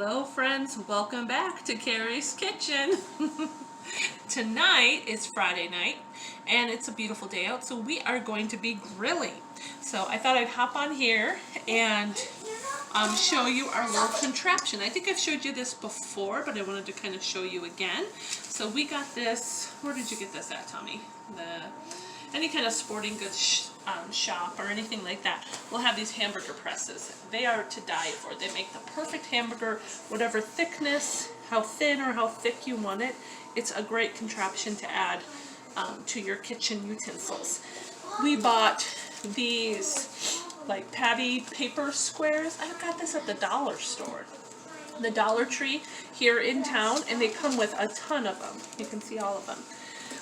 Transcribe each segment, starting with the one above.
Hello friends, welcome back to Carrie's Kitchen. Tonight is Friday night and it's a beautiful day out, so we are going to be grilling. So I thought I'd hop on here and show you our little contraption. I think I've showed you this before, but I wanted to kind of show you again. So we got this, where did you get this at, Tommy? Any kind of sporting goods shop or anything like that will have these hamburger presses. They are to die for. They make the perfect hamburger, whatever thickness, how thin or how thick you want it. It's a great contraption to add to your kitchen utensils. We bought these like patty paper squares. I got this at the dollar store, the Dollar Tree here in town, and they come with a ton of them. You can see all of them.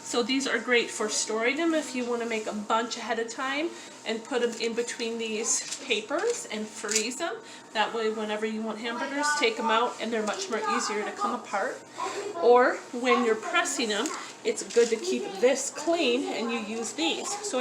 So these are great for storing them if you want to make a bunch ahead of time and put them in between these papers and freeze them. That way whenever you want hamburgers, take them out and they're much more easier to come apart. Or when you're pressing them, it's good to keep this clean and you use these. So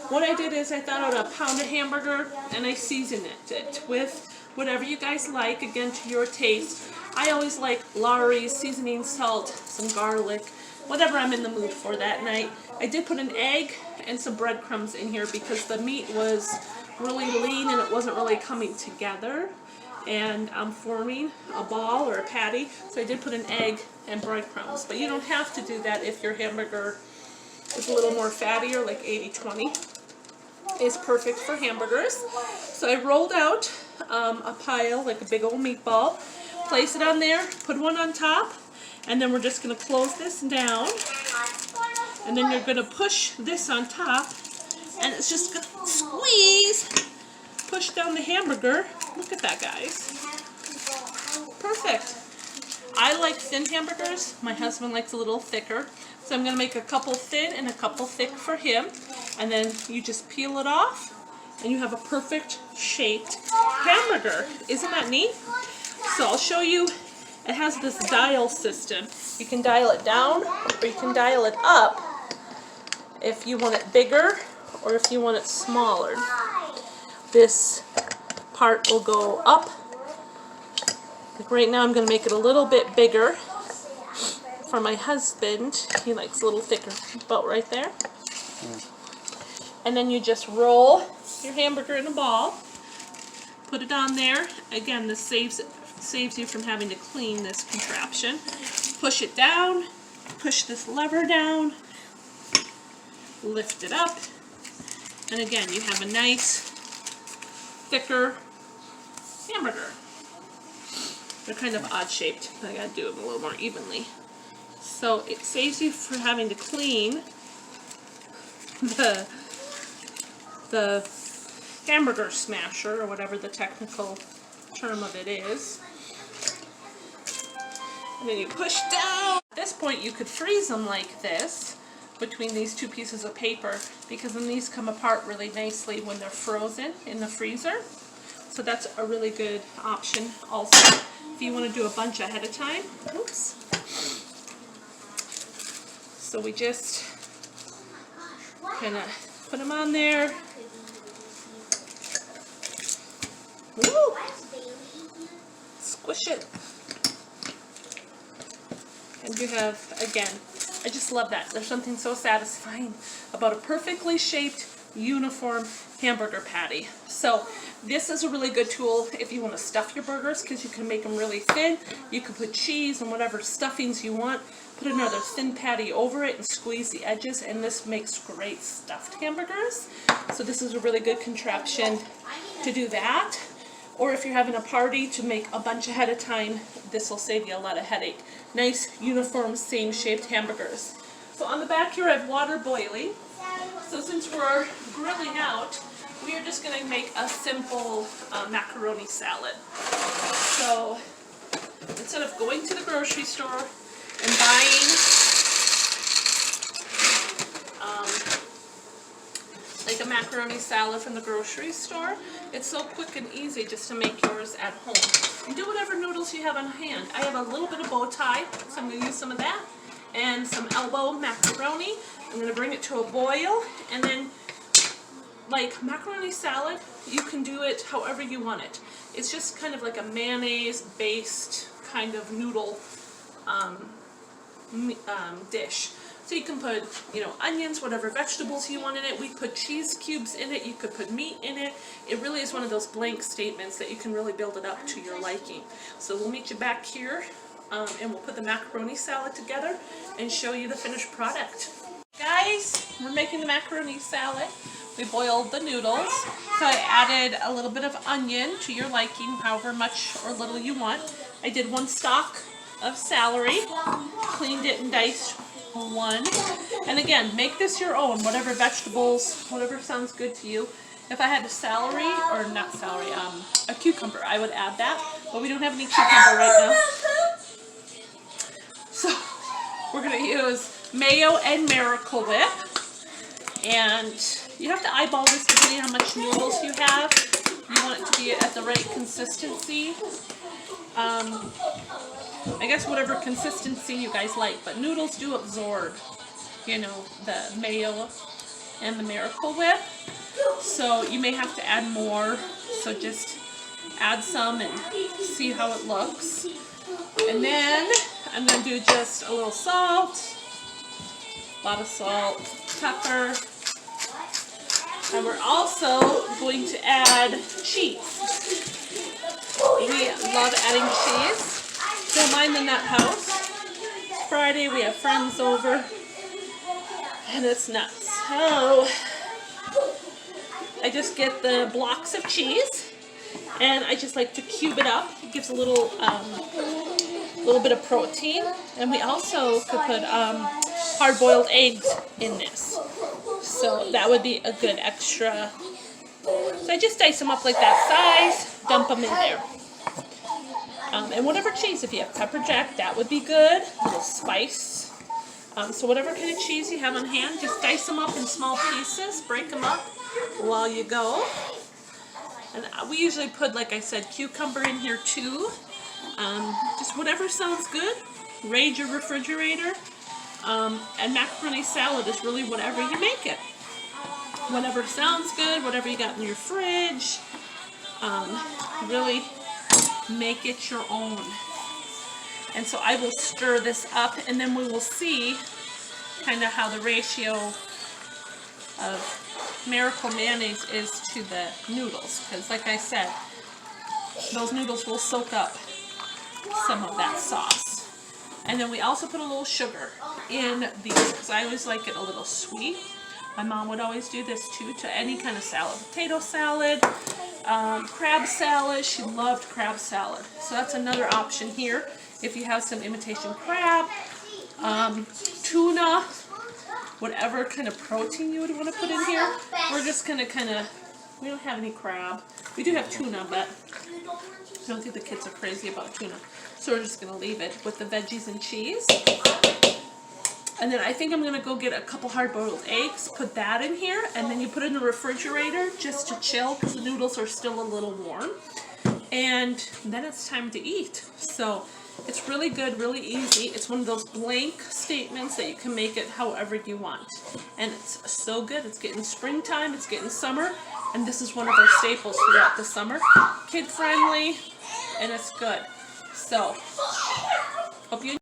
what I did is I thought out a pound of hamburger and I seasoned it with whatever you guys like, again to your taste. I always like Lawry's seasoning salt, some garlic, whatever I'm in the mood for that night. I did put an egg and some breadcrumbs in here because the meat was really lean and it wasn't really coming together and I'm forming a ball or a patty. So I did put an egg and breadcrumbs, but you don't have to do that if your hamburger is a little more fattier, like 80-20 is perfect for hamburgers. So I rolled out a pile, like a big old meatball, place it on there, put one on top, and then we're just going to close this down, and then you're going to push this on top, and it's just going to squeeze, push down the hamburger. Look at that, guys. Perfect. I like thin hamburgers. My husband likes a little thicker, so I'm going to make a couple thin and a couple thick for him, and then you just peel it off, and you have a perfect shaped hamburger. Isn't that neat? So I'll show you. It has this dial system. You can dial it down or you can dial it up if you want it bigger or if you want it smaller. This part will go up. Like right now I'm going to make it a little bit bigger for my husband. He likes a little thicker, about right there. And then you just roll your hamburger in a ball, put it on there. Again, this saves you from having to clean this contraption. Push it down, push this lever down, lift it up, and again you have a nice thicker hamburger. They're kind of odd shaped. I gotta do them a little more evenly. So it saves you from having to clean the hamburger smasher, or whatever the technical term of it is. And then you push down. At this point you could freeze them like this between these two pieces of paper, because then these come apart really nicely when they're frozen in the freezer. So that's a really good option also if you want to do a bunch ahead of time. Oops. So we just kind of put them on there. Woo! Squish it. And you have, again, I just love that. There's something so satisfying about a perfectly shaped, uniform hamburger patty. So this is a really good tool if you want to stuff your burgers, because you can make them really thin. You can put cheese and whatever stuffings you want, put another thin patty over it and squeeze the edges, and this makes great stuffed hamburgers. So this is a really good contraption to do that. Or if you're having a party to make a bunch ahead of time, this will save you a lot of headache. Nice, uniform, same shaped hamburgers. So on the back here I have water boiling. So since we're grilling out, we are just going to make a simple macaroni salad. So instead of going to the grocery store and buying like a macaroni salad from the grocery store, it's so quick and easy just to make yours at home. And do whatever noodles you have on hand. I have a little bit of bow tie, so I'm going to use some of that, and some elbow macaroni. I'm going to bring it to a boil, and then like macaroni salad, you can do it however you want it. It's just kind of like a mayonnaise based kind of noodle dish. So you can put, onions, whatever vegetables you want in it. We put cheese cubes in it. You could put meat in it. It really is one of those blank statements that you can really build it up to your liking. So we'll meet you back here, and we'll put the macaroni salad together and show you the finished product. Guys, we're making the macaroni salad. We boiled the noodles. So I added a little bit of onion to your liking, however much or little you want. I did 1 stalk of celery, cleaned it and diced 1. And again, make this your own, whatever vegetables, whatever sounds good to you. If I had a celery, or not celery, a cucumber, I would add that, but we don't have any cucumber right now. So we're going to use mayo and Miracle Whip, and you have to eyeball this depending on how much noodles you have. You want it to be at the right consistency. I guess whatever consistency you guys like, but noodles do absorb, the mayo and the Miracle Whip. So you may have to add more, so just add some and see how it looks. And then I'm going to do just a little salt, a lot of salt, pepper, and we're also going to add cheese. We love adding cheese. Don't mind the nut house. It's Friday, we have friends over, and it's nuts. So I just get the blocks of cheese, and I just like to cube it up. It gives a little bit of protein, and we also could put hard-boiled eggs in this. So that would be a good extra. So I just dice them up like that size, dump them in there. And whatever cheese, if you have pepper jack, that would be good. A little spice. So whatever kind of cheese you have on hand, just dice them up in small pieces, break them up while you go. And we usually put, like I said, cucumber in here too. Just whatever sounds good. Raid your refrigerator. And macaroni salad is really whatever you make it. Whatever sounds good, whatever you got in your fridge. Really make it your own. And so I will stir this up, and then we will see kind of how the ratio of Miracle mayonnaise is to the noodles, because like I said, those noodles will soak up some of that sauce. And then we also put a little sugar in these, because I always like it a little sweet. My mom would always do this too to any kind of salad. Potato salad, crab salad. She loved crab salad. So that's another option here. If you have some imitation crab, tuna, whatever kind of protein you would want to put in here. We're just going to we don't have any crab. We do have tuna, but I don't think the kids are crazy about tuna. So we're just going to leave it with the veggies and cheese. And then I think I'm going to go get a couple hard-boiled eggs, put that in here, and then you put it in the refrigerator just to chill because the noodles are still a little warm. And then it's time to eat. So it's really good, really easy. It's one of those blank statements that you can make it however you want. And it's so good. It's getting springtime, it's getting summer, and this is one of our staples throughout the summer. Kid-friendly, and it's good. So, hope you